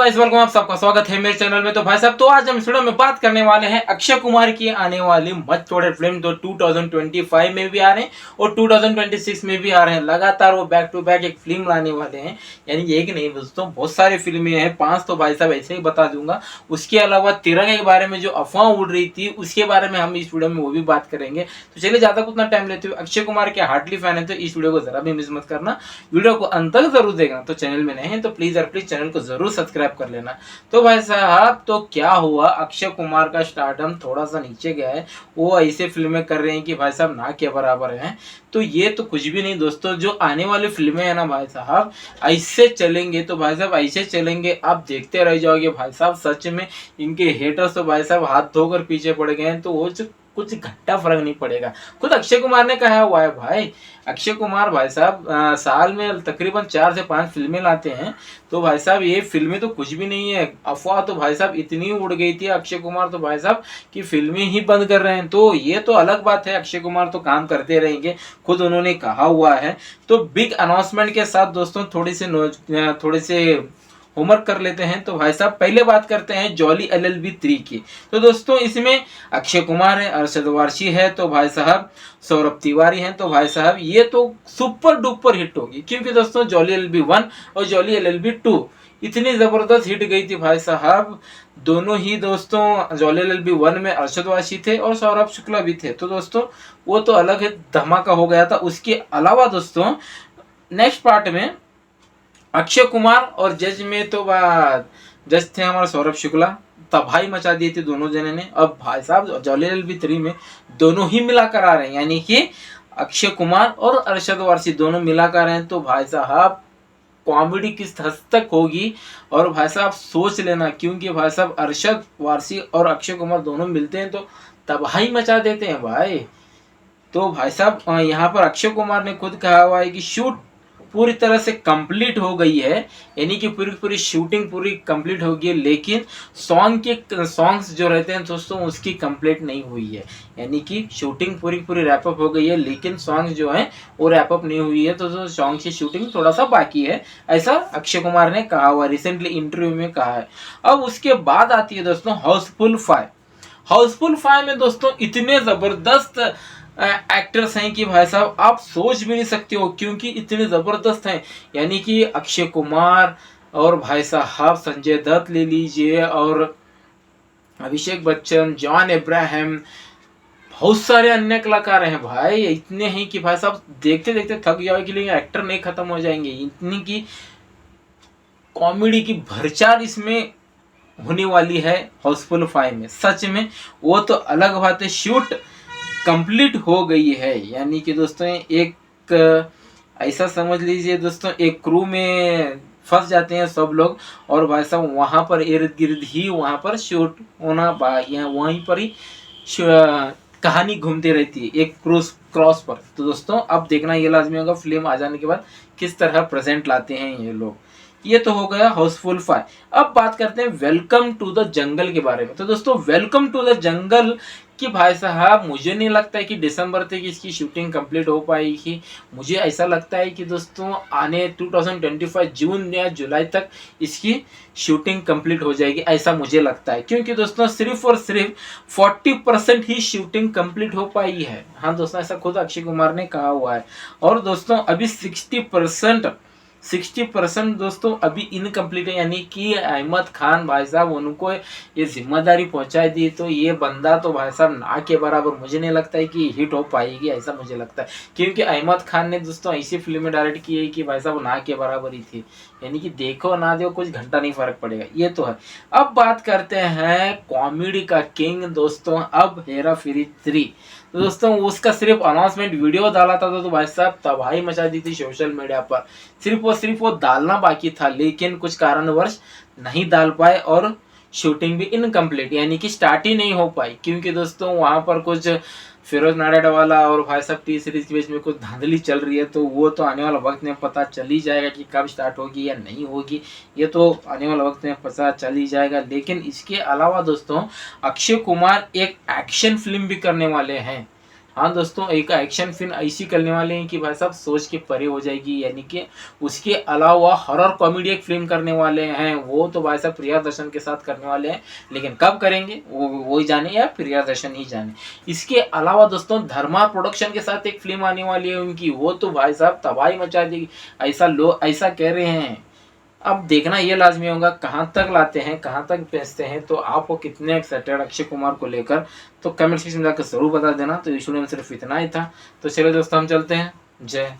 Guys, welcome. आप सबका स्वागत है मेरे चैनल में। तो भाई साहब, तो आज हम इस वीडियो में बात करने वाले हैं अक्षय कुमार की आने वाली मच थोड़े फिल्म जो 2025 में भी आ रहे हैं और 2026 में भी आ रहे हैं। लगातार वो बैक टू बैक एक फिल्म लाने वाले हैं, यानी एक नहीं दोस्तों, बहुत सारी फिल्में हैं, 5 तो भाई साहब ऐसे ही बता दूंगा। उसके अलावा तिरंगे के बारे में जो अफवाह उड़ रही थी उसके बारे में हम इस वीडियो में वो भी बात करेंगे। तो चलिए ज्यादा उतना टाइम लेते हुए, अक्षय कुमार के हार्डली फैन है तो इस वीडियो को जरा भी मिस मत करना, वीडियो को अंत तक जरूर देखना। तो चैनल में नए हैं तो प्लीज और प्लीज चैनल को जरूर सब्सक्राइब कर लेना। तो भाई साहब, तो क्या हुआ, अक्षय कुमार का स्टारडम थोड़ा सा नीचे गया है। वो ऐसे फिल्में कर रहे हैं कि भाई साहब ना के बराबर हैं। तो ये तो कुछ भी नहीं दोस्तों, जो आने वाली फिल्में है ना भाई साहब, ऐसे चलेंगे तो भाई साहब ऐसे चलेंगे, आप देखते रह जाओगे भाई साहब। सच में इनके हेटर्स तो भाई साहब हाथ धोकर पीछे पड़ गए हैं, तो वो कुछ घंटा फर्क नहीं पड़ेगा। खुद अक्षय कुमार ने कहा हुआ है भाई। अक्षय कुमार भाई साहब साल में तकरीबन 4 से 5 फिल्में लाते हैं। तो भाई साहब ये फिल्में तो कुछ भी नहीं है। अफवाह तो भाई साहब इतनी उड़ गई थी अक्षय कुमार तो भाई साहब कि फिल्में ही बंद कर रहे हैं। तो ये तो अलग बात है, अक्षय कुमार तो काम करते रहेंगे, खुद उन्होंने कहा हुआ है। तो बिग अनाउंसमेंट के साथ दोस्तों थोड़े से होमवर्क कर लेते हैं। तो भाई साहब पहले बात करते हैं जॉली LLB 3 की। तो दोस्तों इसमें अक्षय कुमार है, अरशद वारसी है, तो भाई साहब सौरभ तिवारी हैं। तो भाई साहब ये तो सुपर डुपर हिट होगी, क्योंकि दोस्तों जॉली LLB 1 और जॉली LLB 2 इतनी जबरदस्त हिट गई थी भाई साहब। दोनों ही दोस्तों जॉली LLB 1 में अरशद वारसी थे और सौरभ शुक्ला भी थे। तो दोस्तों वो तो अलग है, धमाका हो गया था। उसके अलावा दोस्तों नेक्स्ट पार्ट में अक्षय कुमार और जज में तो जज थे हमारा सौरभ शुक्ला, तबाही मचा दी थी दोनों जने ने। अब भाई साहब जॉली LLB 3 में दोनों ही मिलाकर आ रहे हैं, यानी कि अक्षय कुमार और अरशद वारसी दोनों मिलाकर आ रहे हैं। तो भाई साहब कॉमेडी किस हद तक होगी, और भाई साहब सोच लेना, क्योंकि भाई साहब अरशद वारसी और अक्षय कुमार दोनों मिलते हैं तो तबाही मचा देते हैं भाई। तो भाई साहब यहाँ पर अक्षय कुमार ने खुद कहा हुआ है कि शूट पूरी तरह से कंप्लीट हो गई है, यानी कि पूरी शूटिंग पूरी कंप्लीट हो गई है, लेकिन सॉन्ग्स जो रहते हैं दोस्तों उसकी कंप्लीट नहीं हुई है। यानी कि शूटिंग पूरी रैपअप हो गई है, लेकिन सॉन्ग जो है वो रैपअप नहीं हुई है। तो सॉन्ग की शूटिंग थोड़ा सा बाकी है, ऐसा अक्षय कुमार ने कहा हुआ, रिसेंटली इंटरव्यू में कहा है। अब उसके बाद आती है दोस्तों हाउसफुल 5। हाउसफुल 5 में दोस्तों इतने जबरदस्त एक्टर्स हैं कि भाई साहब आप सोच भी नहीं सकते हो, क्योंकि इतने जबरदस्त हैं। यानी कि अक्षय कुमार और भाई साहब संजय दत्त ले लीजिए, और अभिषेक बच्चन, जॉन अब्राहम, बहुत सारे अन्य कलाकार हैं भाई। इतने हैं कि भाई साहब देखते देखते थक जाओगे, लेकिन एक्टर नहीं खत्म हो जाएंगे। इतनी की कॉमेडी की भरचार इसमें होने वाली है हाउसफुल 5 में। सच में वो तो अलग बात है, शूट कंप्लीट हो गई है। यानी कि दोस्तों एक ऐसा समझ लीजिए दोस्तों, एक क्रू में फंस जाते हैं सब लोग, और भाई साहब वहाँ पर इर्द गिर्द ही वहाँ पर शूट होना, वहीं पर ही कहानी घूमती रहती है एक क्रूज क्रॉस पर। तो दोस्तों अब देखना ये लाजमी होगा फिल्म आ जाने के बाद किस तरह प्रेजेंट लाते हैं ये लोग। ये तो हो गया हाउसफुल 5। अब बात करते हैं वेलकम टू द जंगल के बारे में। तो दोस्तों वेलकम टू द जंगल कि भाई साहब मुझे नहीं लगता है कि दिसंबर तक इसकी शूटिंग कंप्लीट हो पाएगी। मुझे ऐसा लगता है कि दोस्तों आने 2025 जून या जुलाई तक इसकी शूटिंग कंप्लीट हो जाएगी, ऐसा मुझे लगता है। क्योंकि दोस्तों सिर्फ और सिर्फ 40% ही शूटिंग कंप्लीट हो पाई है। हाँ दोस्तों, ऐसा खुद अक्षय कुमार ने कहा हुआ है। और दोस्तों अभी 60% दोस्तों अभी इनकम्प्लीट है, यानी कि अहमद खान भाई साहब उनको ये जिम्मेदारी पहुंचा दी। तो ये बंदा तो भाई साहब ना के बराबर, मुझे नहीं लगता है कि हिट हो पाएगी, ऐसा मुझे लगता है। क्योंकि अहमद खान ने दोस्तों ऐसी फिल्में डायरेक्ट की है कि भाई साहब ना के बराबर ही थी। यानी कि देखो ना देखो कुछ घंटा नहीं फर्क पड़ेगा, ये तो है। अब बात करते हैं कॉमेडी का किंग दोस्तों, अब हेरा फेरी 3। तो दोस्तों उसका सिर्फ अनाउंसमेंट वीडियो डाला था तो भाई साहब तबाही मचा दी थी सोशल मीडिया पर। सिर्फ वो डालना बाकी था, लेकिन कुछ कारणवश नहीं डाल पाए, और शूटिंग भी इनकम्प्लीट यानी कि स्टार्ट ही नहीं हो पाई। क्योंकि दोस्तों वहाँ पर कुछ फिरोज नाडियाडवाला और भाई साहब टी सीरीज के बीच में कुछ धांधली चल रही है। तो वो तो आने वाला वक्त में पता चल ही जाएगा कि कब स्टार्ट होगी या नहीं होगी, ये तो आने वाला वक्त में पता चल ही जाएगा। लेकिन इसके अलावा दोस्तों अक्षय कुमार एक एक्शन फिल्म भी करने वाले हैं, हाँ दोस्तों, एक एक्शन फिल्म ऐसी करने वाले हैं कि भाई साहब सोच के परे हो जाएगी, यानी कि उसके अलावा हॉरर कॉमेडी एक फिल्म करने वाले हैं, वो तो भाई साहब प्रिया दर्शन के साथ करने वाले हैं, लेकिन कब करेंगे वो ही जाने या प्रिया दर्शन ही जाने। इसके अलावा दोस्तों धर्मा प्रोडक्शन के साथ एक फिल्म आने वाली है उनकी, वो तो भाई साहब तबाही मचा देगी, ऐसा लोग ऐसा कह रहे हैं। अब देखना ये लाजमी होगा कहाँ तक लाते हैं, कहाँ तक बेचते हैं। तो आपको कितने एक्साइटेड अक्षय कुमार को लेकर, तो कमेंट सेक्शन में जाकर जरूर बता देना। तो इस वीडियो में सिर्फ इतना ही था। तो चलो दोस्तों हम चलते हैं। जय